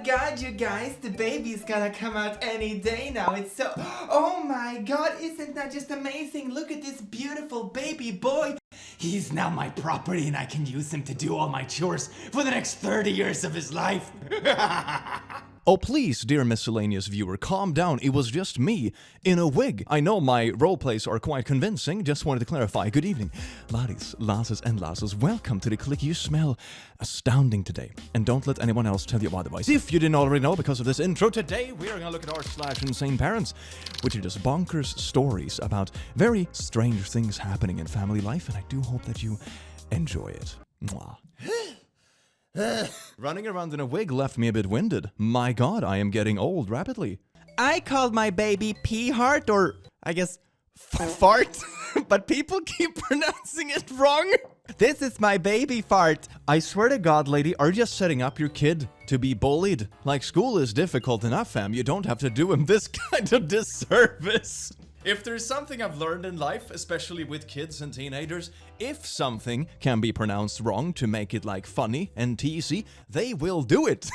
god, you guys, the baby's gonna come out any day now. It's so... Oh my god, isn't that just amazing? Look at this beautiful baby boy. He's now my property and I can use him to do all my chores for the next 30 years of his life. Oh please, dear miscellaneous viewer, calm down, it was just me, in a wig. I know my roleplays are quite convincing, just wanted to clarify. Good evening, laddies, lasses and lasses, welcome to the click. You smell astounding today, and don't let anyone else tell you otherwise. If you didn't already know because of this intro, today we are gonna look at r/InsaneParents, which are just bonkers stories about very strange things happening in family life, and I do hope that you enjoy it. Mwah. Running around in a wig left me a bit winded. My god, I am getting old rapidly. I called my baby P-Heart, or I guess fart, but people keep pronouncing it wrong. This is my baby fart. I swear to god, lady, are you just setting up your kid to be bullied? Like, school is difficult enough, fam. You don't have to do him this kind of disservice. If there's something I've learned in life, especially with kids and teenagers, if something can be pronounced wrong to make it like funny and teasy, they will do it.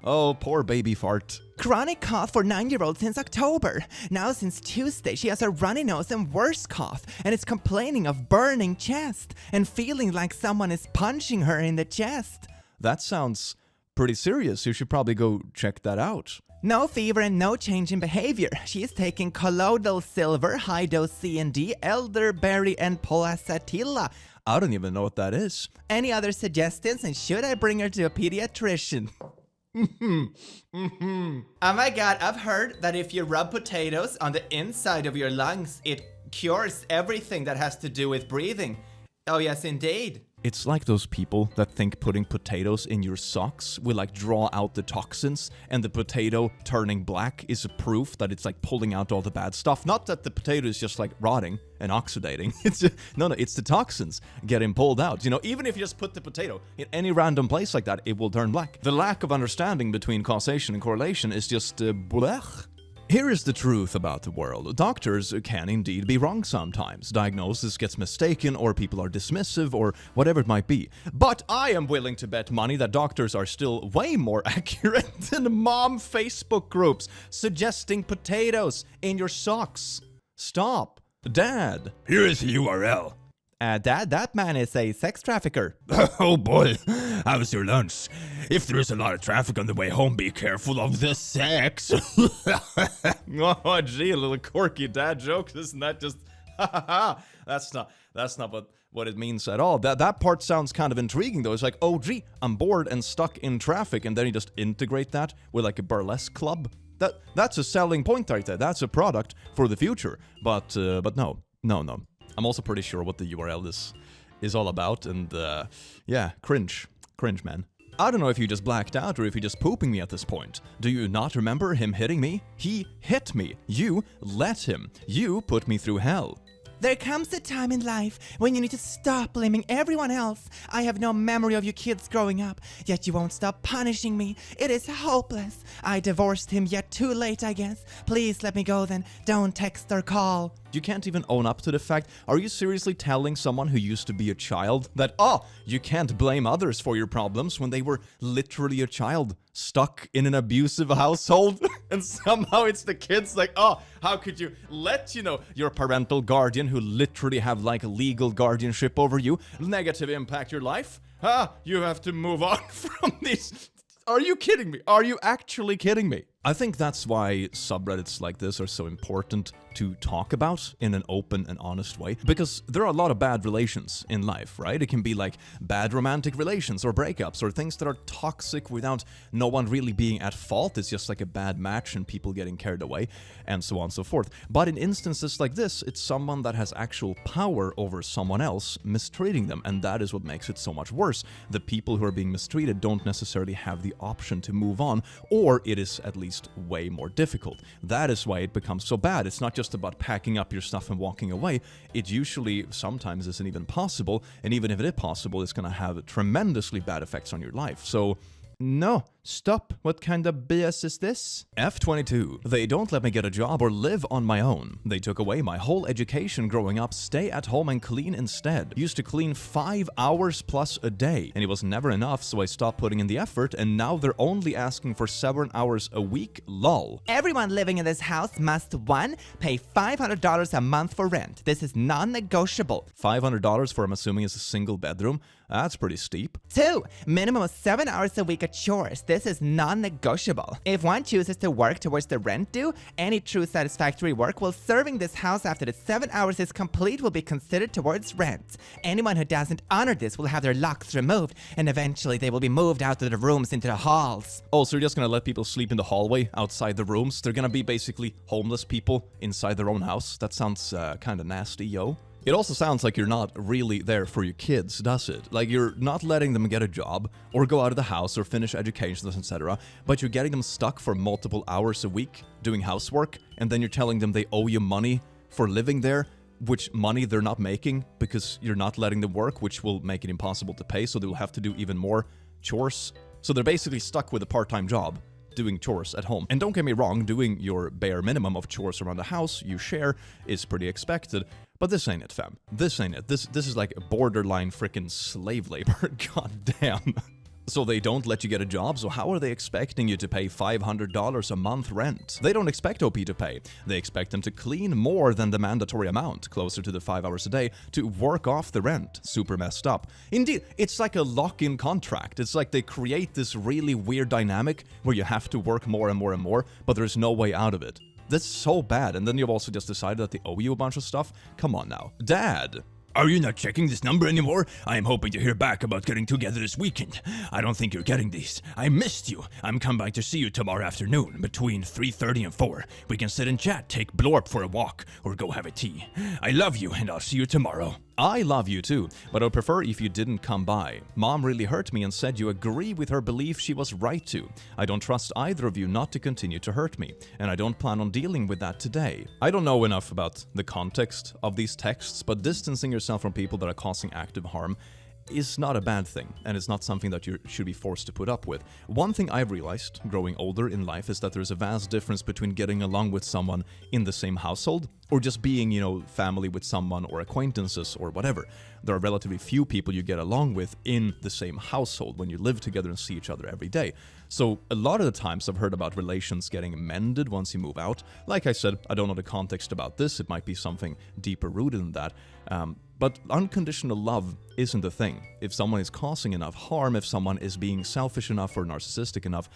Oh, poor baby fart. Chronic cough for 9-year-old since October. Now since Tuesday, she has a runny nose and worse cough, and is complaining of burning chest and feeling like someone is punching her in the chest. That sounds pretty serious. You should probably go check that out. No fever and no change in behavior. She is taking colloidal silver, high-dose C&D, elderberry, and pulsatilla. I don't even know what that is. Any other suggestions, and should I bring her to a pediatrician? Oh my god, I've heard that if you rub potatoes on the inside of your lungs, it cures everything that has to do with breathing. Oh yes, indeed. It's like those people that think putting potatoes in your socks will like draw out the toxins, and the potato turning black is a proof that it's like pulling out all the bad stuff. Not that the potato is just like rotting and oxidating. It's just, no, it's the toxins getting pulled out. You know, even if you just put the potato in any random place like that, it will turn black. The lack of understanding between causation and correlation is just blech. Here is the truth about the world. Doctors can indeed be wrong sometimes. Diagnosis gets mistaken, or people are dismissive, or whatever it might be. But I am willing to bet money that doctors are still way more accurate than mom Facebook groups suggesting potatoes in your socks. Stop. Dad. Here is the URL. Dad, that man is a sex trafficker. Oh boy, how was your lunch? If there is a lot of traffic on the way home, be careful of the sex. Oh gee, a little quirky dad joke, isn't that just That's not what it means at all. That part sounds kind of intriguing though. It's like, oh gee, I'm bored and stuck in traffic, and then you just integrate that with like a burlesque club. That's a selling point right there. That's a product for the future. But no. I'm also pretty sure what the URL is all about, and yeah, cringe, man. I don't know if you just blacked out or if you're just pooping me at this point. Do you not remember him hitting me? He hit me. You let him. You put me through hell. There comes a time in life when you need to stop blaming everyone else. I have no memory of you kids growing up, yet you won't stop punishing me. It is hopeless. I divorced him, yet too late, I guess. Please let me go then. Don't text or call. You can't even own up to the fact. Are you seriously telling someone who used to be a child that, you can't blame others for your problems when they were literally a child stuck in an abusive household? And somehow it's the kids like, how could you let, your parental guardian who literally have like legal guardianship over you negative impact your life? You have to move on from these. Are you kidding me? Are you actually kidding me? I think that's why subreddits like this are so important to talk about in an open and honest way, because there are a lot of bad relations in life, right? It can be like bad romantic relations or breakups or things that are toxic without no one really being at fault. It's just like a bad match and people getting carried away and so on and so forth. But in instances like this, it's someone that has actual power over someone else mistreating them, and that is what makes it so much worse. The people who are being mistreated don't necessarily have the option to move on, or it is at least way more difficult. That is why it becomes so bad. It's not just about packing up your stuff and walking away. It usually sometimes isn't even possible, and even if it is possible, it's going to have tremendously bad effects on your life. So no, Stop. What kind of BS is this? F22. They don't let me get a job or live on my own. They took away my whole education growing up. Stay at home and clean instead. Used to clean 5 hours plus a day, and it was never enough, so I stopped putting in the effort, and now they're only asking for 7 hours a week. Lol. Everyone living in this house must 1. Pay $500 a month for rent. This is non-negotiable. $500 for, I'm assuming, is a single bedroom. That's pretty steep. 2. Minimum of 7 hours a week of chores. This is non-negotiable. If one chooses to work towards the rent due, any true satisfactory work while serving this house after the 7 hours is complete will be considered towards rent. Anyone who doesn't honor this will have their locks removed, and eventually they will be moved out of the rooms into the halls. Oh, so you're just gonna let people sleep in the hallway outside the rooms? They're gonna be basically homeless people inside their own house? That sounds kinda nasty, yo. It also sounds like you're not really there for your kids, does it? Like you're not letting them get a job, or go out of the house, or finish educations, etc., but you're getting them stuck for multiple hours a week doing housework, and then you're telling them they owe you money for living there, which money they're not making because you're not letting them work, which will make it impossible to pay, so they'll have to do even more chores. So they're basically stuck with a part-time job doing chores at home. And don't get me wrong, doing your bare minimum of chores around the house you share is pretty expected, but this ain't it, fam. This ain't it. This is like borderline frickin' slave labor. God damn. So they don't let you get a job, so how are they expecting you to pay $500 a month rent? They don't expect OP to pay. They expect them to clean more than the mandatory amount, closer to the 5 hours a day, to work off the rent. Super messed up. Indeed, it's like a lock-in contract. It's like they create this really weird dynamic where you have to work more and more and more, but there's no way out of it. That's so bad, and then you've also just decided that they owe you a bunch of stuff? Come on now. Dad! Are you not checking this number anymore? I am hoping to hear back about getting together this weekend. I don't think you're getting these. I missed you. I'm coming back to see you tomorrow afternoon between 3:30 and 4. We can sit and chat, take Blorp for a walk, or go have a tea. I love you, and I'll see you tomorrow. I love you too, but I'd prefer if you didn't come by. Mom really hurt me and said you agree with her belief she was right to. I don't trust either of you not to continue to hurt me, and I don't plan on dealing with that today. I don't know enough about the context of these texts, but distancing yourself from people that are causing active harm is not a bad thing, and it's not something that you should be forced to put up with. One thing I've realized, growing older in life, is that there's a vast difference between getting along with someone in the same household, or just being, family with someone or acquaintances or whatever. There are relatively few people you get along with in the same household when you live together and see each other every day. So a lot of the times I've heard about relations getting mended once you move out. Like I said, I don't know the context about this. It might be something deeper rooted in that. But unconditional love isn't a thing. If someone is causing enough harm, if someone is being selfish enough or narcissistic enough,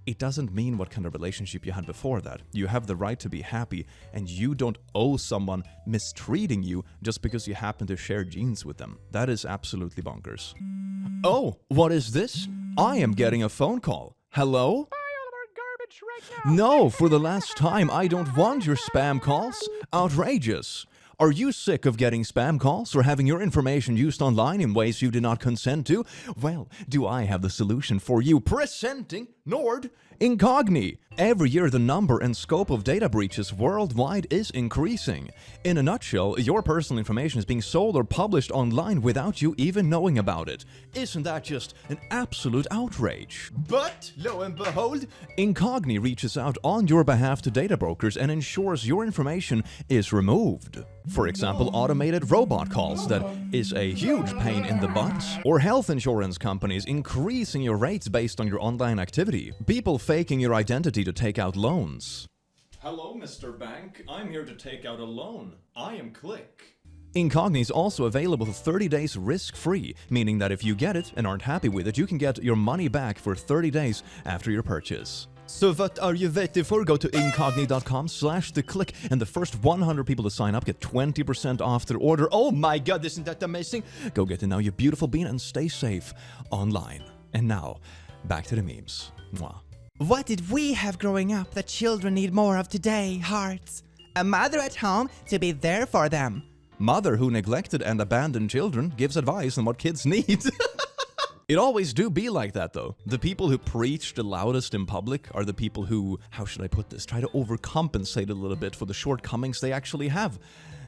it doesn't mean what kind of relationship you had before that. You have the right to be happy, and you don't owe someone mistreating you just because you happen to share genes with them. That is absolutely bonkers. Oh, what is this? I am getting a phone call. Hello? No, for the last time, I don't want your spam calls. Outrageous. Are you sick of getting spam calls or having your information used online in ways you did not consent to? Well, do I have the solution for you? Presenting Nord Incogni. Every year, the number and scope of data breaches worldwide is increasing. In a nutshell, your personal information is being sold or published online without you even knowing about it. Isn't that just an absolute outrage? But, lo and behold, Incogni reaches out on your behalf to data brokers and ensures your information is removed. For example, automated robot calls that is a huge pain in the butt. Or health insurance companies increasing your rates based on your online activity. People faking your identity to take out loans. Hello, Mr. Bank. I'm here to take out a loan. I am Click. Incogni is also available for 30 days risk-free, meaning that if you get it and aren't happy with it, you can get your money back for 30 days after your purchase. So what are you waiting for? Go to incogni.com/theclick, and the first 100 people to sign up get 20% off their order. Oh my god, isn't that amazing? Go get it now, you beautiful bean, and stay safe online. And now, back to the memes. Mwah. What did we have growing up that children need more of today, hearts? A mother at home to be there for them. Mother who neglected and abandoned children gives advice on what kids need. It always do be like that though. The people who preach the loudest in public are the people who, how should I put this, try to overcompensate a little bit for the shortcomings they actually have.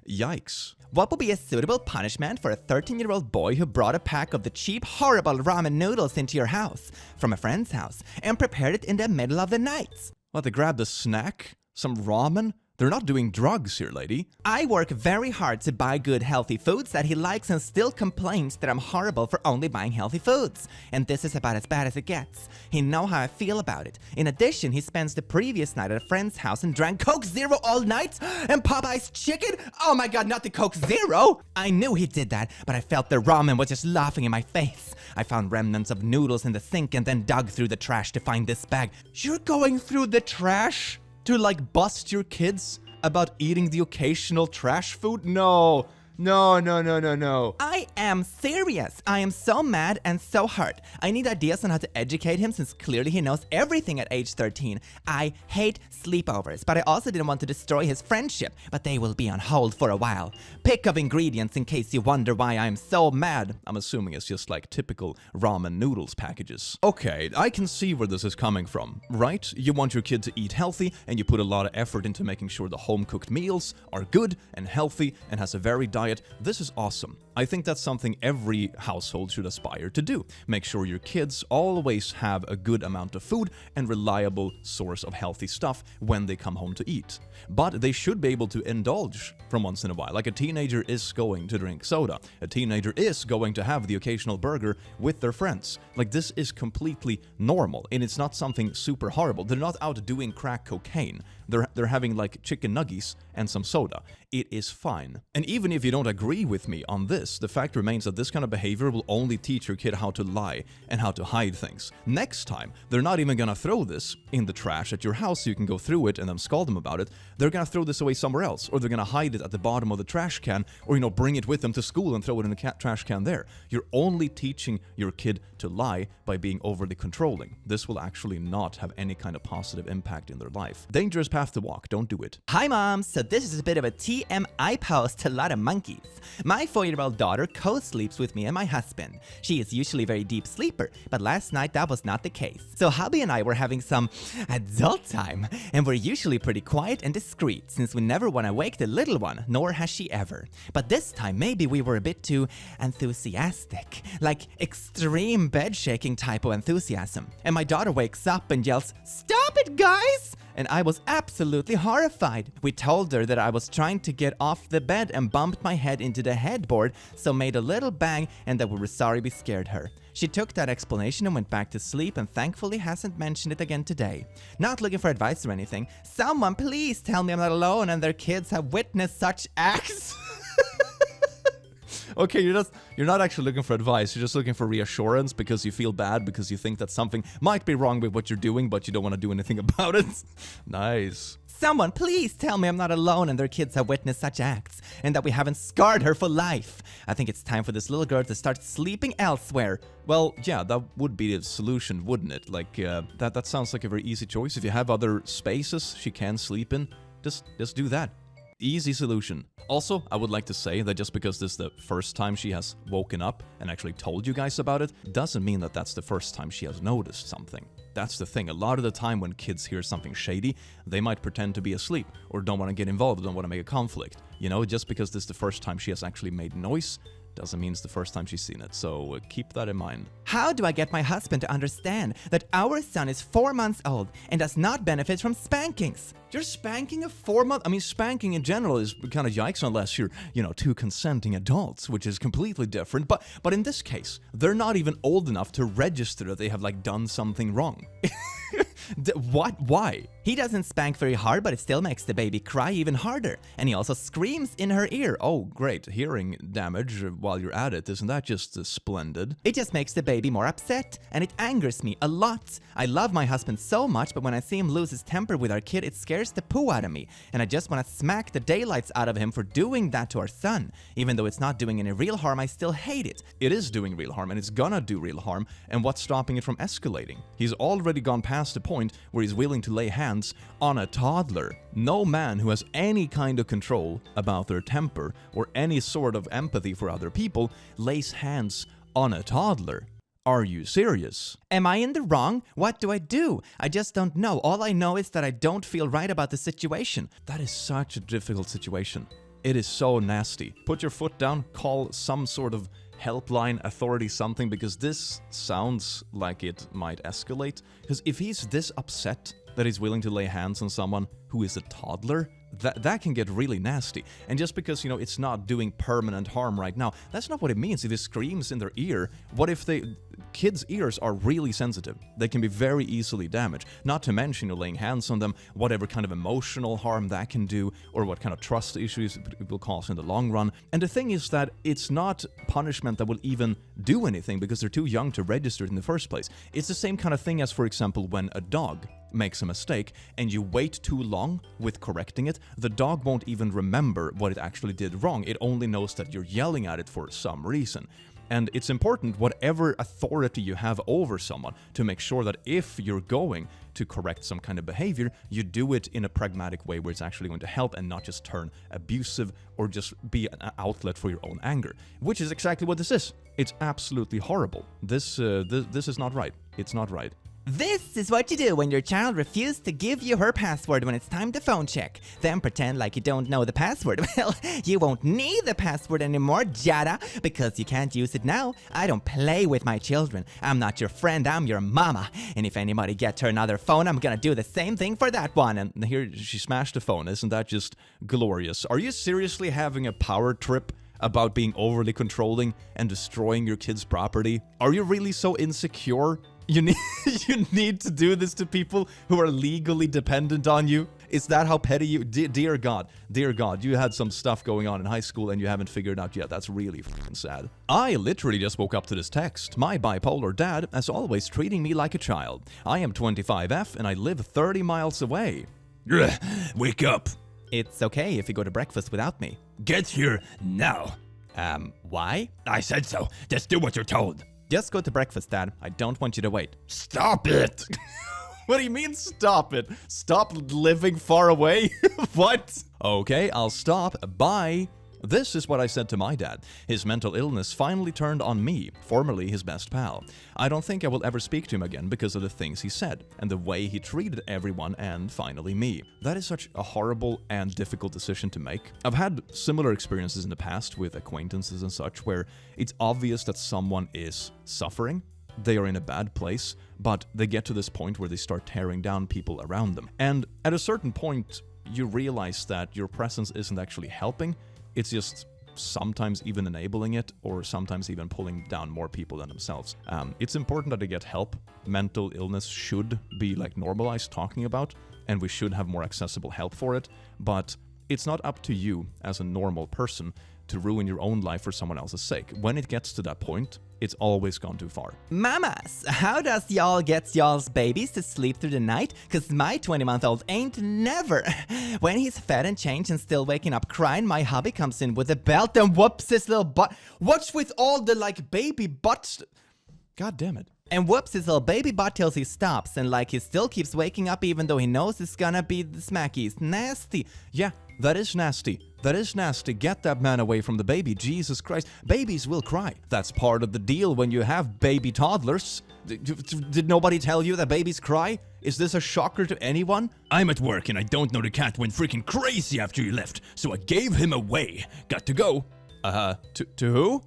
Yikes. What would be a suitable punishment for a 13-year-old boy who brought a pack of the cheap, horrible ramen noodles into your house from a friend's house and prepared it in the middle of the night? What, they grabbed a snack? Some ramen? They're not doing drugs here, lady. I work very hard to buy good, healthy foods that he likes and still complains that I'm horrible for only buying healthy foods. And this is about as bad as it gets. He knows how I feel about it. In addition, he spends the previous night at a friend's house and drank Coke Zero all night and Popeye's chicken. Oh my god, not the Coke Zero! I knew he did that, but I felt the ramen was just laughing in my face. I found remnants of noodles in the sink and then dug through the trash to find this bag. You're going through the trash to like bust your kids about eating the occasional trash food? No. No. I am serious. I am so mad and so hurt. I need ideas on how to educate him since clearly he knows everything at age 13. I hate sleepovers, but I also didn't want to destroy his friendship, but they will be on hold for a while. Pick of ingredients in case you wonder why I'm so mad. I'm assuming it's just like typical ramen noodles packages. Okay, I can see where this is coming from, right? You want your kid to eat healthy and you put a lot of effort into making sure the home-cooked meals are good and healthy and has a varied diet. This is awesome. I think that's something every household should aspire to do. Make sure your kids always have a good amount of food and reliable source of healthy stuff when they come home to eat. But they should be able to indulge from once in a while. Like a teenager is going to drink soda. A teenager is going to have the occasional burger with their friends. Like, this is completely normal and it's not something super horrible. They're not out doing crack cocaine. They're having like chicken nuggies and some soda. It is fine. And even if you don't agree with me on this, the fact remains that this kind of behavior will only teach your kid how to lie and how to hide things. Next time, they're not even gonna throw this in the trash at your house so you can go through it and then scold them about it. They're gonna throw this away somewhere else, or they're gonna hide it at the bottom of the trash can, or, bring it with them to school and throw it in the trash can there. You're only teaching your kid to lie by being overly controlling. This will actually not have any kind of positive impact in their life. Dangerous path to walk. Don't do it. Hi mom, so this is a bit of a TMI post to a lot of monkeys. My 4-year-old daughter co-sleeps with me and my husband. She is usually a very deep sleeper, but last night that was not the case. So hubby and I were having some adult time, and we're usually pretty quiet and discreet since we never want to wake the little one, nor has she ever. But this time maybe we were a bit too enthusiastic, like extreme bed shaking type of enthusiasm. And my daughter wakes up and yells, "Stop it, guys!" And I was absolutely horrified. We told her that I was trying to get off the bed and bumped my head into the headboard, so made a little bang, and that we were sorry we scared her. She took that explanation and went back to sleep, and thankfully hasn't mentioned it again today. Not looking for advice or anything. Someone please tell me I'm not alone and their kids have witnessed such acts. Okay, you're not actually looking for advice. You're just looking for reassurance because you feel bad because you think that something might be wrong with what you're doing, but you don't want to do anything about it. Nice. Someone please tell me I'm not alone and their kids have witnessed such acts, and that we haven't scarred her for life. I think it's time for this little girl to start sleeping elsewhere. Well, yeah, that would be the solution, wouldn't it? Like, that sounds like a very easy choice. If you have other spaces she can sleep in, just do that. Easy solution. Also, I would like to say that just because this is the first time she has woken up and actually told you guys about it, doesn't mean that that's the first time she has noticed something. That's the thing. A lot of the time when kids hear something shady, they might pretend to be asleep or don't want to get involved, don't want to make a conflict. Just because this is the first time she has actually made noise, doesn't mean it's the first time she's seen it, so keep that in mind. How do I get my husband to understand that our son is 4 months old and does not benefit from spankings? You're spanking a 4-month? I mean, spanking in general is kind of yikes unless you're, two consenting adults, which is completely different. But in this case, they're not even old enough to register that they have, done something wrong. What? Why? He doesn't spank very hard, but it still makes the baby cry even harder. And he also screams in her ear. Oh, great. Hearing damage while you're at it. Isn't that just splendid? It just makes the baby more upset, and it angers me a lot. I love my husband so much, but when I see him lose his temper with our kid, it scares the poo out of me. And I just want to smack the daylights out of him for doing that to our son. Even though it's not doing any real harm, I still hate it. It is doing real harm, and it's gonna do real harm. And what's stopping it from escalating? He's already gone past the point where he's willing to lay hands on a toddler. No man who has any kind of control about their temper or any sort of empathy for other people lays hands on a toddler. Are you serious? Am I in the wrong? What do I do? I just don't know. All I know is that I don't feel right about the situation. That is such a difficult situation. It is so nasty. Put your foot down, call some sort of helpline, authority, something, because this sounds like it might escalate. Because if he's this upset that he's willing to lay hands on someone who is a toddler, that can get really nasty. And just because, it's not doing permanent harm right now, that's not what it means. If it screams in their ear, what if kids' ears are really sensitive? They can be very easily damaged. Not to mention, laying hands on them, whatever kind of emotional harm that can do, or what kind of trust issues it will cause in the long run. And the thing is that it's not punishment that will even do anything because they're too young to register it in the first place. It's the same kind of thing as, for example, when a dog makes a mistake and you wait too long with correcting it, the dog won't even remember what it actually did wrong. It only knows that you're yelling at it for some reason. And it's important, whatever authority you have over someone, to make sure that if you're going to correct some kind of behavior, you do it in a pragmatic way where it's actually going to help and not just turn abusive or just be an outlet for your own anger, which is exactly what this is. It's absolutely horrible. This is not right. It's not right. This is what you do when your child refuses to give you her password when it's time to phone check. Then pretend like you don't know the password. Well, you won't need the password anymore, Jada, because you can't use it now. I don't play with my children. I'm not your friend, I'm your mama. And if anybody gets her another phone, I'm gonna do the same thing for that one. And here she smashed the phone. Isn't that just glorious? Are you seriously having a power trip about being overly controlling and destroying your kid's property? Are you really so insecure? You need to do this to people who are legally dependent on you? Is that how petty you... Dear God, you had some stuff going on in high school and you haven't figured out yet. That's really fucking sad. I literally just woke up to this text. My bipolar dad, as always, treating me like a child. I am 25F and I live 30 miles away. Wake up. It's okay if you go to breakfast without me. Get here now. Why? I said so. Just do what you're told. Just go to breakfast, Dad. I don't want you to wait. Stop it! What do you mean, stop it? Stop living far away? What? Okay, I'll stop. Bye. This is what I said to my dad. His mental illness finally turned on me, formerly his best pal. I don't think I will ever speak to him again because of the things he said, and the way he treated everyone, and finally me. That is such a horrible and difficult decision to make. I've had similar experiences in the past with acquaintances and such, where it's obvious that someone is suffering. They are in a bad place, but they get to this point where they start tearing down people around them. And at a certain point, you realize that your presence isn't actually helping. It's just sometimes even enabling it, or sometimes even pulling down more people than themselves. It's important that they get help. Mental illness should be normalized talking about, and we should have more accessible help for it, but it's not up to you as a normal person to ruin your own life for someone else's sake. When it gets to that point, it's always gone too far. Mamas, how does y'all get y'all's babies to sleep through the night? Cause my 20-month-old ain't never. When he's fed and changed and still waking up crying, my hubby comes in with a belt and whoops his little butt. What's with all the baby butts? God damn it. And whoops his little baby butt till he stops, and he still keeps waking up even though he knows it's gonna be the smackies. Nasty. Yeah, that is nasty. That is nasty. Get that man away from the baby. Jesus Christ. Babies will cry. That's part of the deal when you have baby toddlers. Did nobody tell you that babies cry? Is this a shocker to anyone? I'm at work and I don't know the cat went freaking crazy after you left, so I gave him away. Got to go. To who?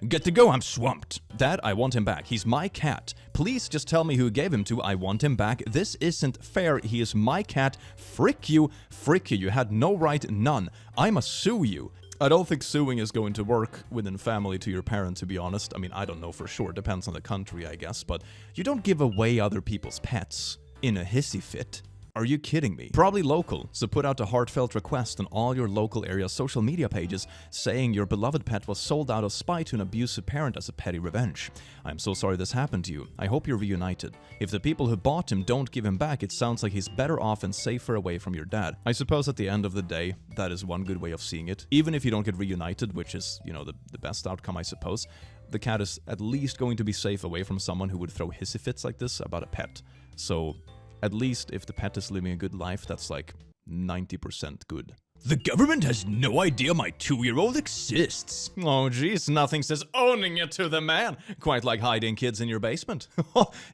Got to go, I'm swamped. Dad, I want him back. He's my cat. Please just tell me who you gave him to. I want him back. This isn't fair. He is my cat. Frick you. Frick you. You had no right, none. I must sue you. I don't think suing is going to work within family to your parent, to be honest. I mean, I don't know for sure. Depends on the country, I guess. But you don't give away other people's pets in a hissy fit. Are you kidding me? Probably local, so put out a heartfelt request on all your local area social media pages saying your beloved pet was sold out of spite to an abusive parent as a petty revenge. I'm so sorry this happened to you. I hope you're reunited. If the people who bought him don't give him back, it sounds like he's better off and safer away from your dad. I suppose at the end of the day, that is one good way of seeing it. Even if you don't get reunited, which is, the best outcome, I suppose, the cat is at least going to be safe away from someone who would throw hissy fits like this about a pet. So at least if the pet is living a good life, that's 90% good. The government has no idea my 2-year-old exists. Oh geez, nothing says owning it to the man. Quite like hiding kids in your basement.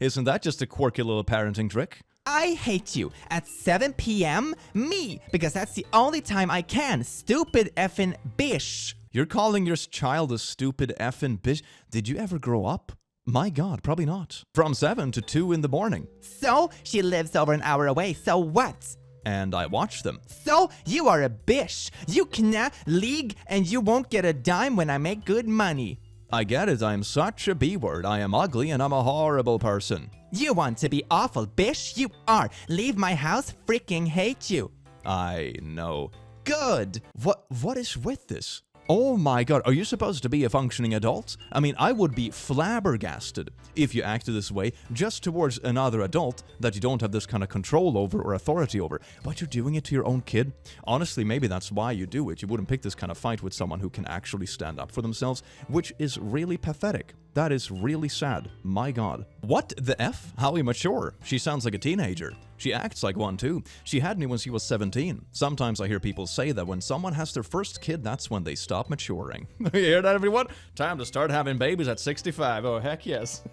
Isn't that just a quirky little parenting trick? I hate you. At 7 p.m., me, because that's the only time I can. Stupid effing bish. You're calling your child a stupid effing bitch? Did you ever grow up? My god, probably not. From 7 to 2 in the morning. So, she lives over an hour away, so what? And I watch them. So, you are a bish. You cannot league and you won't get a dime when I make good money. I get it, I'm such a B-word. I am ugly and I'm a horrible person. You want to be awful, bish? You are. Leave my house, freaking hate you. I know. Good. What is with this? Oh my god, are you supposed to be a functioning adult? I mean, I would be flabbergasted if you acted this way just towards another adult that you don't have this kind of control over or authority over. But you're doing it to your own kid? Honestly, maybe that's why you do it. You wouldn't pick this kind of fight with someone who can actually stand up for themselves, which is really pathetic. That is really sad. My god. What the F? How immature. She sounds like a teenager. She acts like one too. She had me when she was 17. Sometimes I hear people say that when someone has their first kid, that's when they stop maturing. You hear that, everyone? Time to start having babies at 65. Oh, heck yes.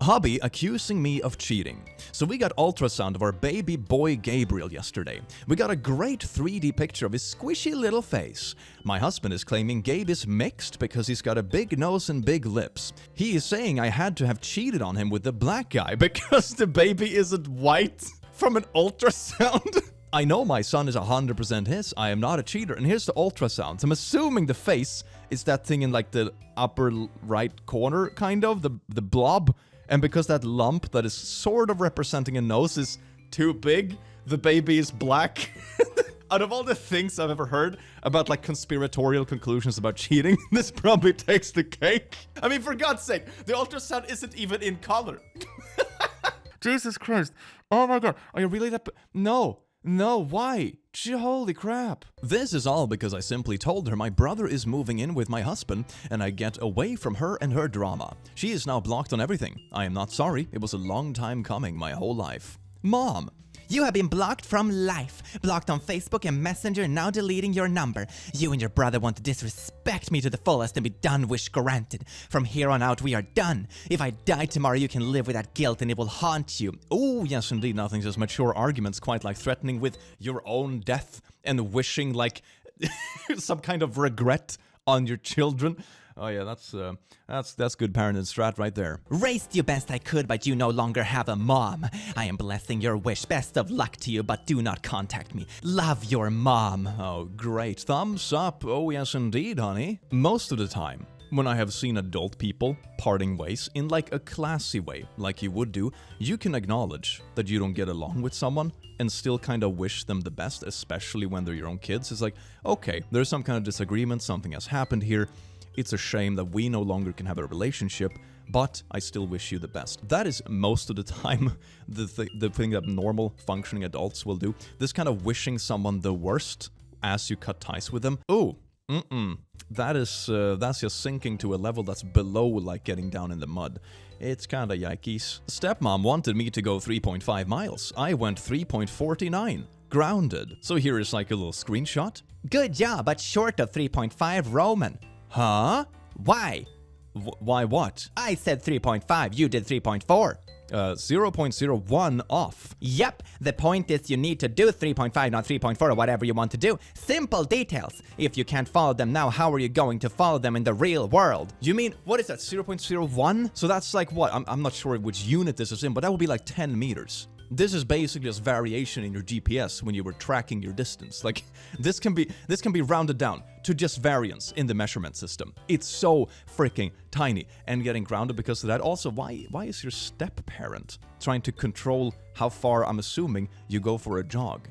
Hubby accusing me of cheating. So we got ultrasound of our baby boy Gabriel yesterday. We got a great 3D picture of his squishy little face. My husband is claiming Gabe is mixed because he's got a big nose and big lips. He is saying I had to have cheated on him with the black guy because the baby isn't white from an ultrasound. I know my son is 100% his. I am not a cheater. And here's the ultrasound. I'm assuming the face is that thing in like the upper right corner, kind of, the blob. And because that lump that is sort of representing a nose is too big, the baby is black. Out of all the things I've ever heard about like conspiratorial conclusions about cheating, this probably takes the cake. I mean, for God's sake, the ultrasound isn't even in color. Jesus Christ. Oh my god. Are you really that... No, why? Holy crap. This is all because I simply told her my brother is moving in with my husband and I get away from her and her drama. She is now blocked on everything. I am not sorry. It was a long time coming, my whole life. Mom. You have been blocked from life. Blocked on Facebook and Messenger, now deleting your number. You and your brother want to disrespect me to the fullest and be done, wish granted. From here on out, we are done. If I die tomorrow, you can live with that guilt and it will haunt you. Oh, yes, indeed. Nothing says mature arguments quite like threatening with your own death and wishing like some kind of regret on your children. Oh yeah, that's good parenting strat right there. Raised you best I could, but you no longer have a mom. I am blessing your wish. Best of luck to you, but do not contact me. Love, your mom. Oh, great. Thumbs up. Oh yes, indeed, honey. Most of the time, when I have seen adult people parting ways in like a classy way, like you would do, you can acknowledge that you don't get along with someone and still kind of wish them the best, especially when they're your own kids. It's like, okay, there's some kind of disagreement, something has happened here. It's a shame that we no longer can have a relationship, but I still wish you the best. That is most of the time the thing that normal functioning adults will do. This kind of wishing someone the worst as you cut ties with them. Oh, that's just sinking to a level that's below like getting down in the mud. It's kinda yikes. Stepmom wanted me to go 3.5 miles. I went 3.49. Grounded. So here is like a little screenshot. Good job, but short of 3.5 Roman. Huh? Why? Why what? I said 3.5, you did 3.4. 0.01 off. Yep, the point is you need to do 3.5, not 3.4 or whatever you want to do. Simple details. If you can't follow them now, how are you going to follow them in the real world? You mean, what is that, 0.01? So that's like what? I'm not sure which unit this is in, but that would be like 10 meters. This is basically just variation in your GPS when you were tracking your distance. Like, this can be rounded down to just variance in the measurement system. It's so freaking tiny and getting grounded because of that. Also, why is your step-parent trying to control how far, I'm assuming, you go for a jog?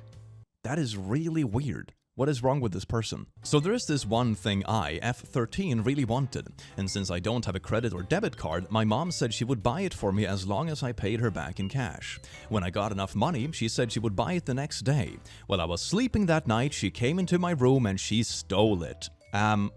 That is really weird. What is wrong with this person? So there is this one thing I, F13, really wanted, and since I don't have a credit or debit card, my mom said she would buy it for me as long as I paid her back in cash. When I got enough money, she said she would buy it the next day. While I was sleeping that night, she came into my room and she stole it.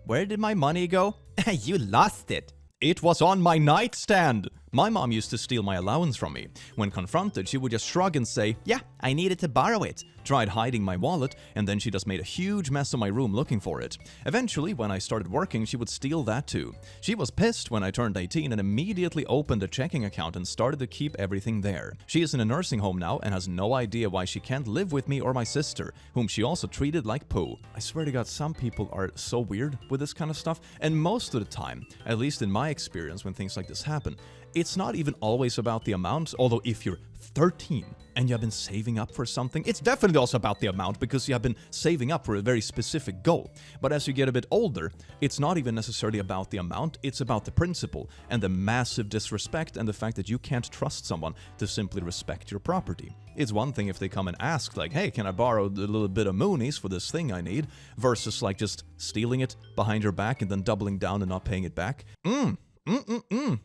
Where did my money go? You lost it. It was on my nightstand. My mom used to steal my allowance from me. When confronted, she would just shrug and say, "Yeah, I needed to borrow it." Tried hiding my wallet, and then she just made a huge mess of my room looking for it. Eventually, when I started working, she would steal that too. She was pissed when I turned 18 and immediately opened a checking account and started to keep everything there. She is in a nursing home now and has no idea why she can't live with me or my sister, whom she also treated like poo. I swear to God, some people are so weird with this kind of stuff, and most of the time, at least in my experience when things like this happen, it's not even always about the amount, although if you're 13 and you have been saving up for something, it's definitely also about the amount because you have been saving up for a very specific goal. But as you get a bit older, it's not even necessarily about the amount, it's about the principle and the massive disrespect and the fact that you can't trust someone to simply respect your property. It's one thing if they come and ask like, "Hey, can I borrow a little bit of moonies for this thing I need?" versus like just stealing it behind your back and then doubling down and not paying it back.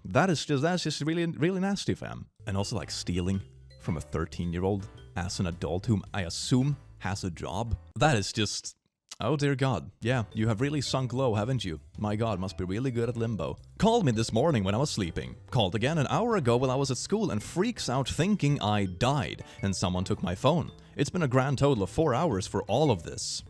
That's just really, really nasty, fam. And also like stealing from a 13-year-old as an adult whom I assume has a job. That is just, oh dear God. Yeah, you have really sunk low, haven't you? My God, must be really good at limbo. Called me this morning when I was sleeping. Called again an hour ago while I was at school and freaks out thinking I died and someone took my phone. It's been a grand total of 4 hours for all of this.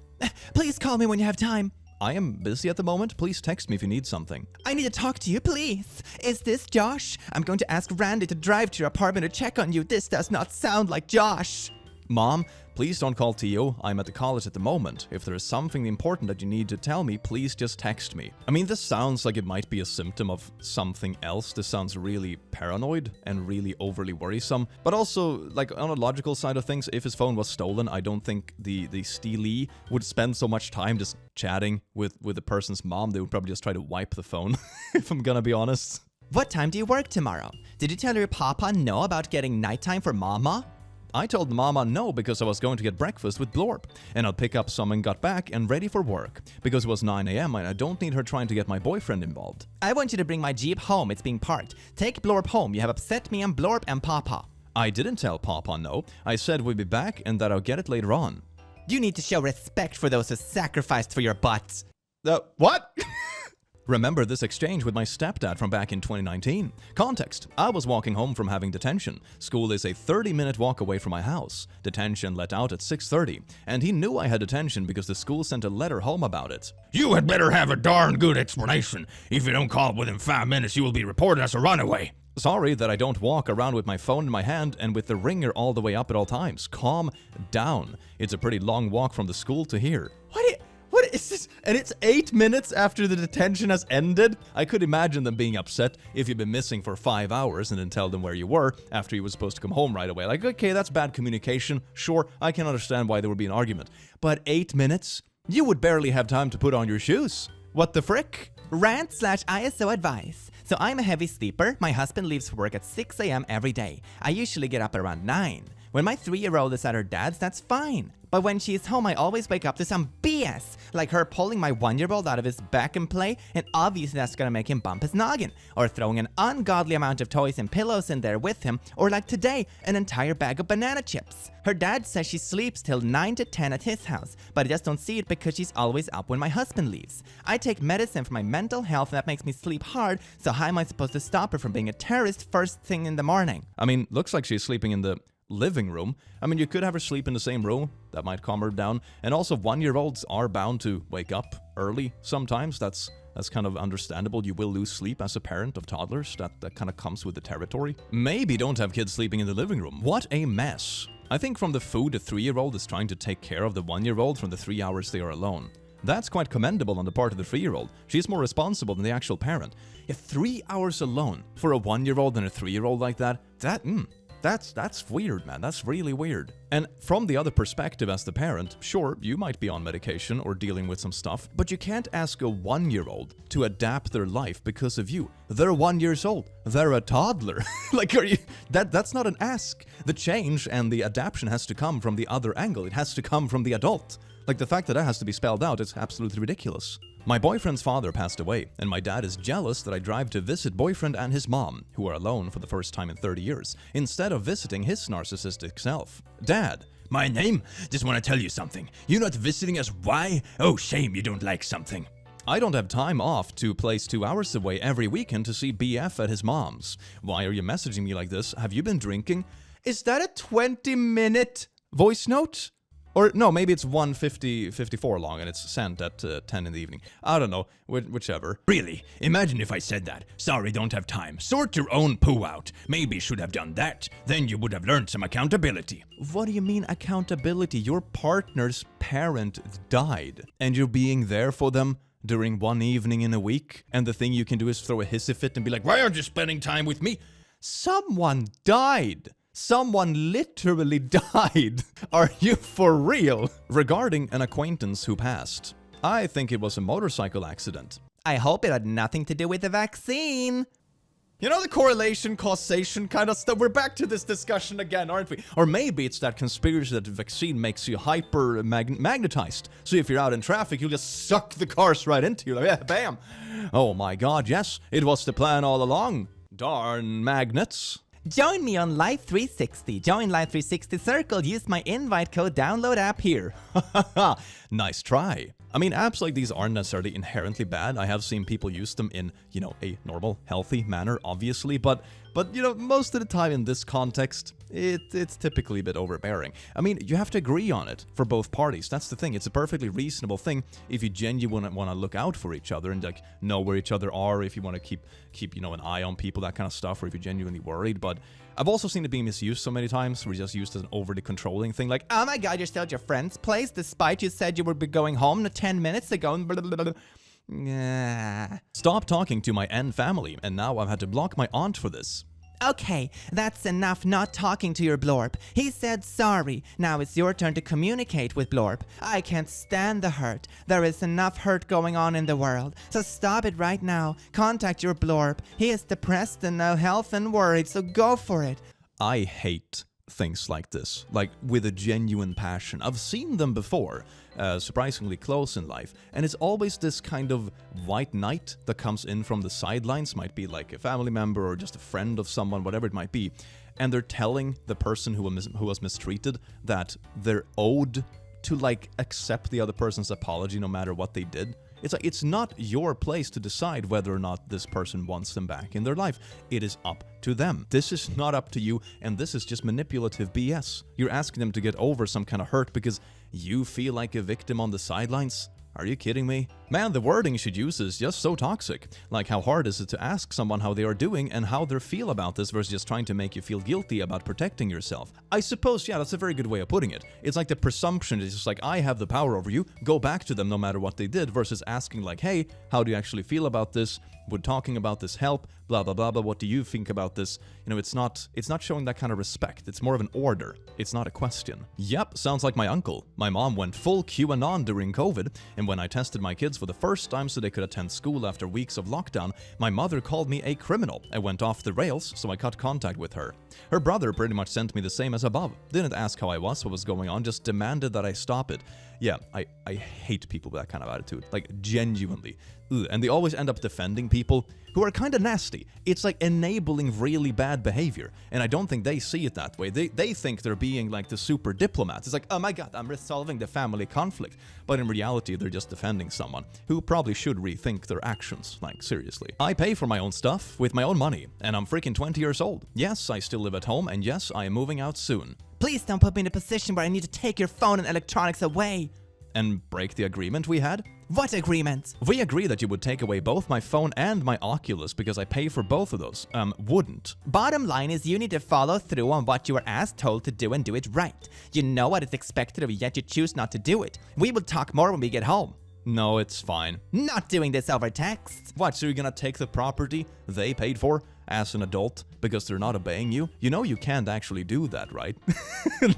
Please call me when you have time. I am busy at the moment. Please text me if you need something. I need to talk to you, please. Is this Josh? I'm going to ask Randy to drive to your apartment to check on you. This does not sound like Josh. Mom, please don't call Tio. I'm at the college at the moment. If there is something important that you need to tell me, please just text me. I mean, this sounds like it might be a symptom of something else. This sounds really paranoid and really overly worrisome. But also, like, on a logical side of things, if his phone was stolen, I don't think the stealee would spend so much time just chatting with the person's mom. They would probably just try to wipe the phone, if I'm gonna be honest. What time do you work tomorrow? Did you tell your papa no about getting nighttime for mama? I told Mama no because I was going to get breakfast with Blorp, and I'll pick up some and got back and ready for work, because it was 9 a.m. and I don't need her trying to get my boyfriend involved. I want you to bring my Jeep home, it's being parked. Take Blorp home, you have upset me and Blorp and Papa. I didn't tell Papa no, I said we'd be back and that I'll get it later on. You need to show respect for those who sacrificed for your butts. What? Remember this exchange with my stepdad from back in 2019. Context: I was walking home from having detention. School is a 30-minute walk away from my house. Detention let out at 6:30, and he knew I had detention because the school sent a letter home about it. You had better have a darn good explanation. If you don't call within 5 minutes, you will be reported as a runaway. Sorry that I don't walk around with my phone in my hand and with the ringer all the way up at all times. Calm down. It's a pretty long walk from the school to here. What is this? And it's 8 minutes after the detention has ended? I could imagine them being upset if you've been missing for 5 hours and then tell them where you were after you were supposed to come home right away. Like, okay, that's bad communication. Sure, I can understand why there would be an argument. But 8 minutes? You would barely have time to put on your shoes. What the frick? Rant/ISO advice. So I'm a heavy sleeper. My husband leaves work at 6 a.m. every day. I usually get up around 9. When my 3-year-old is at her dad's, that's fine. But when she is home, I always wake up to some BS, like her pulling my 1-year-old out of his back and play, and obviously that's gonna make him bump his noggin, or throwing an ungodly amount of toys and pillows in there with him, or like today, an entire bag of banana chips. Her dad says she sleeps till 9 to 10 at his house, but I just don't see it because she's always up when my husband leaves. I take medicine for my mental health and that makes me sleep hard, so how am I supposed to stop her from being a terrorist first thing in the morning? I mean, looks like she's sleeping in the living room. I mean, you could have her sleep in the same room. That might calm her down. And also, 1-year-olds are bound to wake up early sometimes. That's kind of understandable. You will lose sleep as a parent of toddlers. That kind of comes with the territory. Maybe don't have kids sleeping in the living room. What a mess. I think from the food, the 3-year-old is trying to take care of the 1-year-old from the 3 hours they are alone. That's quite commendable on the part of the 3-year-old. She's more responsible than the actual parent. If 3 hours alone for a 1-year-old and a 3-year-old like that's weird, man. That's really weird. And from the other perspective as the parent, sure, you might be on medication or dealing with some stuff, but you can't ask a 1-year-old to adapt their life because of you. They're 1 year old. They're a toddler. Like, are you? That's not an ask. The change and the adaptation has to come from the other angle. It has to come from the adult. Like, the fact that has to be spelled out is absolutely ridiculous. My boyfriend's father passed away, and my dad is jealous that I drive to visit boyfriend and his mom, who are alone for the first time in 30 years, instead of visiting his narcissistic self. Dad. My name? Just want to tell you something. You're not visiting us. Why? Oh, shame you don't like something. I don't have time off to place 2 hours away every weekend to see BF at his mom's. Why are you messaging me like this? Have you been drinking? Is that a 20-minute voice note? Or no, maybe it's 1:54 long and it's sent at 10 in the evening. I don't know, whichever. Really? Imagine if I said that. Sorry, don't have time. Sort your own poo out. Maybe should have done that. Then you would have learned some accountability. What do you mean accountability? Your partner's parent died and you're being there for them during one evening in a week, and the thing you can do is throw a hissy fit and be like, Why aren't you spending time with me? someone died. Someone literally died. Are you for real? Regarding an acquaintance who passed, I think it was a motorcycle accident. I hope it had nothing to do with the vaccine. You know, the correlation, causation kind of stuff. We're back to this discussion again, aren't we? Or maybe it's that conspiracy that the vaccine makes you hyper magnetized. So if you're out in traffic, you'll just suck the cars right into you. Like, yeah, bam. Oh my god, yes, it was the plan all along. Darn magnets. Join me on Live 360. Join Live 360 Circle. Use my invite code download app here. Nice try. I mean, apps like these aren't necessarily inherently bad. I have seen people use them in, you know, a normal, healthy manner, obviously, but you know, most of the time in this context, it's typically a bit overbearing. I mean, you have to agree on it for both parties. That's the thing. It's a perfectly reasonable thing if you genuinely want to look out for each other and like know where each other are, if you want to keep you know, an eye on people, that kind of stuff, or if you're genuinely worried. But I've also seen it being misused so many times. We're just used as an overly controlling thing, like, oh my god, you're still at your friend's place despite you said you would be going home 10 minutes ago. And blah, blah, blah. Yeah. Stop talking to my N family, and now I've had to block my aunt for this. Okay, that's enough not talking to your Blorp. He said sorry. Now it's your turn to communicate with Blorp. I can't stand the hurt. There is enough hurt going on in the world. So stop it right now. Contact your Blorp. He is depressed and no health and worried, so go for it. I hate things like this, like with a genuine passion. I've seen them before, surprisingly close in life, and it's always this kind of white knight that comes in from the sidelines, might be like a family member or just a friend of someone, whatever it might be, and they're telling the person who was mistreated that they're owed to like accept the other person's apology no matter what they did. It's like, it's not your place to decide whether or not this person wants them back in their life. It is up to them. This is not up to you, and this is just manipulative BS. You're asking them to get over some kind of hurt because you feel like a victim on the sidelines? Are you kidding me? Man, the wording you should use is just so toxic. Like, how hard is it to ask someone how they are doing and how they feel about this versus just trying to make you feel guilty about protecting yourself? I suppose, yeah, that's a very good way of putting it. It's like the presumption is just like, I have the power over you, go back to them no matter what they did, versus asking like, hey, how do you actually feel about this? Would talking about this help? Blah, blah, blah, blah. What do you think about this? You know, it's not showing that kind of respect. It's more of an order. It's not a question. Yep, sounds like my uncle. My mom went full QAnon during COVID, and when I tested my kids for the first time so they could attend school after weeks of lockdown, my mother called me a criminal. I went off the rails, so I cut contact with her. Her brother pretty much sent me the same as above. Didn't ask how I was, what was going on, just demanded that I stop it. Yeah, I hate people with that kind of attitude. Like, genuinely. Ugh. And they always end up defending people who are kind of nasty. It's like enabling really bad behavior. And I don't think they see it that way. They think they're being like the super diplomats. It's like, oh my god, I'm resolving the family conflict. But in reality, they're just defending someone who probably should rethink their actions. Like, seriously. I pay for my own stuff with my own money. And I'm freaking 20 years old. Yes, I still live at home. And yes, I am moving out soon. Please don't put me in a position where I need to take your phone and electronics away. And break the agreement we had? What agreement? We agreed that you would take away both my phone and my Oculus because I pay for both of those. Wouldn't. Bottom line is you need to follow through on what you were asked told to do and do it right. You know what is expected of you, yet you choose not to do it. We will talk more when we get home. No, it's fine. Not doing this over text. What, so you're gonna take the property they paid for as an adult because they're not obeying you? You know you can't actually do that, right?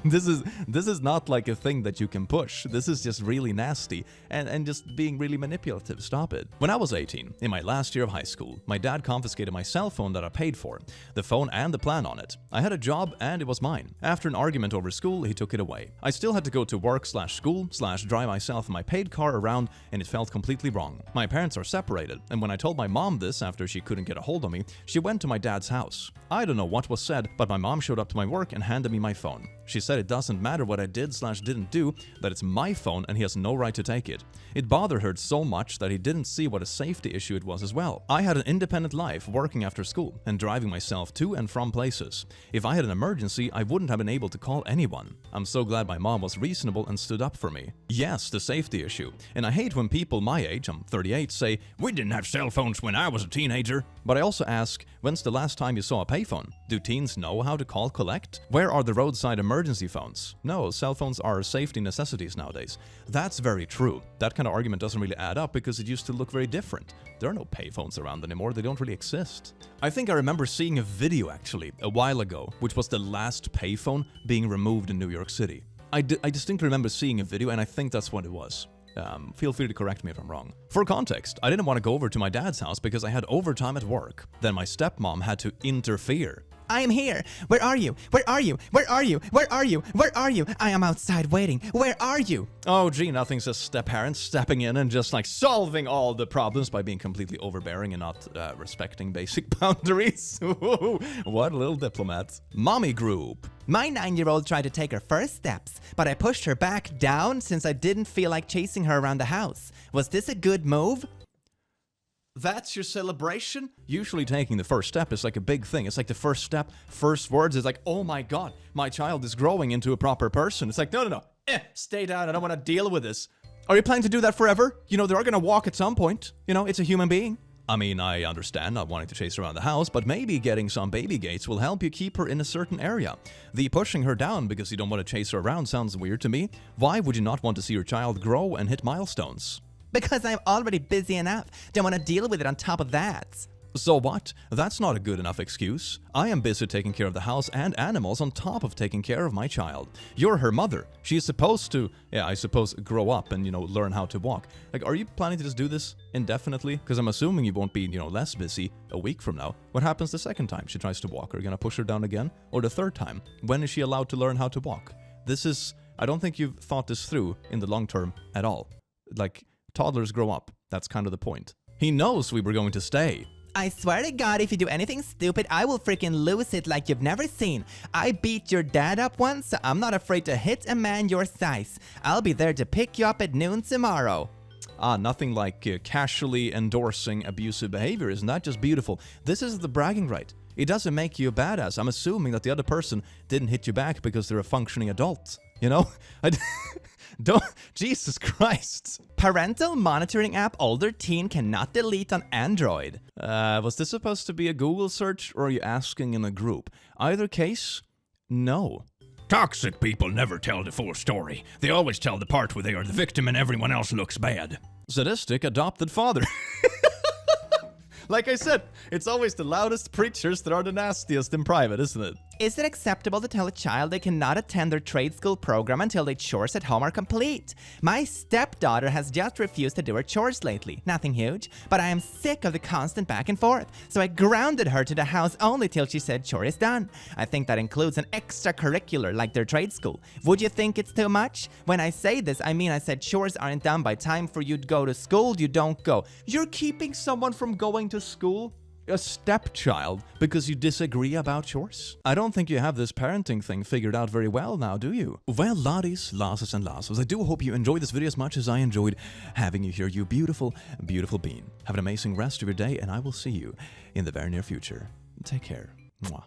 This is not like a thing that you can push. This is just really nasty and just being really manipulative. Stop it. When I was 18, in my last year of high school, my dad confiscated my cell phone that I paid for, the phone and the plan on it. I had a job and it was mine. After an argument over school, he took it away. I still had to go to work/school/drive myself in my paid car around, and it felt completely wrong. My parents are separated, and when I told my mom this after she couldn't get a hold of me, she went to my dad's house. I don't know what was said, but my mom showed up to my work and handed me my phone. She said it doesn't matter what I did/didn't do, that it's my phone and he has no right to take it. It bothered her so much that he didn't see what a safety issue it was as well. I had an independent life, working after school and driving myself to and from places. If I had an emergency, I wouldn't have been able to call anyone. I'm so glad my mom was reasonable and stood up for me. Yes, the safety issue. And I hate when people my age, I'm 38, say, We didn't have cell phones when I was a teenager. but I also ask, when's the last time you saw a payphone? Do teens know how to call collect? Where are the roadside emergency phones? No, cell phones are safety necessities nowadays. That's very true. That kind of argument doesn't really add up because it used to look very different. There are no payphones around anymore, they don't really exist. I think I remember seeing a video actually, a while ago, which was the last payphone being removed in New York City. I distinctly remember seeing a video and I think that's what it was. Feel free to correct me if I'm wrong. For context, I didn't want to go over to my dad's house because I had overtime at work. Then my stepmom had to interfere. I am here. Where are you? Where are you? Where are you? Where are you? Where are you? I am outside waiting. Where are you? Oh gee, nothing says step-parents stepping in and just like solving all the problems by being completely overbearing and not respecting basic boundaries. What a little diplomat. Mommy group. My 9-year-old tried to take her first steps, but I pushed her back down since I didn't feel like chasing her around the house. Was this a good move? That's your celebration? Usually taking the first step is like a big thing. It's like the first step, first words is like, oh my god, my child is growing into a proper person. It's like, no. Stay down, I don't want to deal with this. Are you planning to do that forever? You know, they're gonna walk at some point. You know, it's a human being. I mean, I understand not wanting to chase her around the house, but maybe getting some baby gates will help you keep her in a certain area. The pushing her down because you don't want to chase her around sounds weird to me. Why would you not want to see your child grow and hit milestones? Because I'm already busy enough. Don't want to deal with it on top of that. So what? That's not a good enough excuse. I am busy taking care of the house and animals on top of taking care of my child. You're her mother. She's supposed to, I suppose, grow up and, learn how to walk. Like, are you planning to just do this indefinitely? Because I'm assuming you won't be, less busy a week from now. What happens the second time she tries to walk? Are you gonna push her down again? Or the third time? When is she allowed to learn how to walk? I don't think you've thought this through in the long term at all. Like, toddlers grow up. That's kind of the point. He knows we were going to stay. I swear to God, if you do anything stupid, I will freaking lose it like you've never seen. I beat your dad up once, so I'm not afraid to hit a man your size. I'll be there to pick you up at noon tomorrow. Nothing like casually endorsing abusive behavior. Isn't that just beautiful? This is the bragging right. It doesn't make you a badass. I'm assuming that the other person didn't hit you back because they're a functioning adult. Jesus Christ. Parental monitoring app older teen cannot delete on Android. Was this supposed to be a Google search or are you asking in a group? Either case, no. Toxic people never tell the full story. They always tell the part where they are the victim and everyone else looks bad. Sadistic adopted father. Like I said, it's always the loudest preachers that are the nastiest in private, isn't it? Is it acceptable to tell a child they cannot attend their trade school program until their chores at home are complete? My stepdaughter has just refused to do her chores lately. Nothing huge, but I am sick of the constant back and forth, so I grounded her to the house only till she said chore is done. I think that includes an extracurricular like their trade school. Would you think it's too much? When I say this, I mean I said chores aren't done by time for you to go to school, you don't go. You're keeping someone from going to school? A stepchild because you disagree about chores? I don't think you have this parenting thing figured out very well now, do you? Well, laddies, lasses and lasses, I do hope you enjoyed this video as much as I enjoyed having you here, you beautiful, beautiful being. Have an amazing rest of your day, and I will see you in the very near future. Take care. Mwah.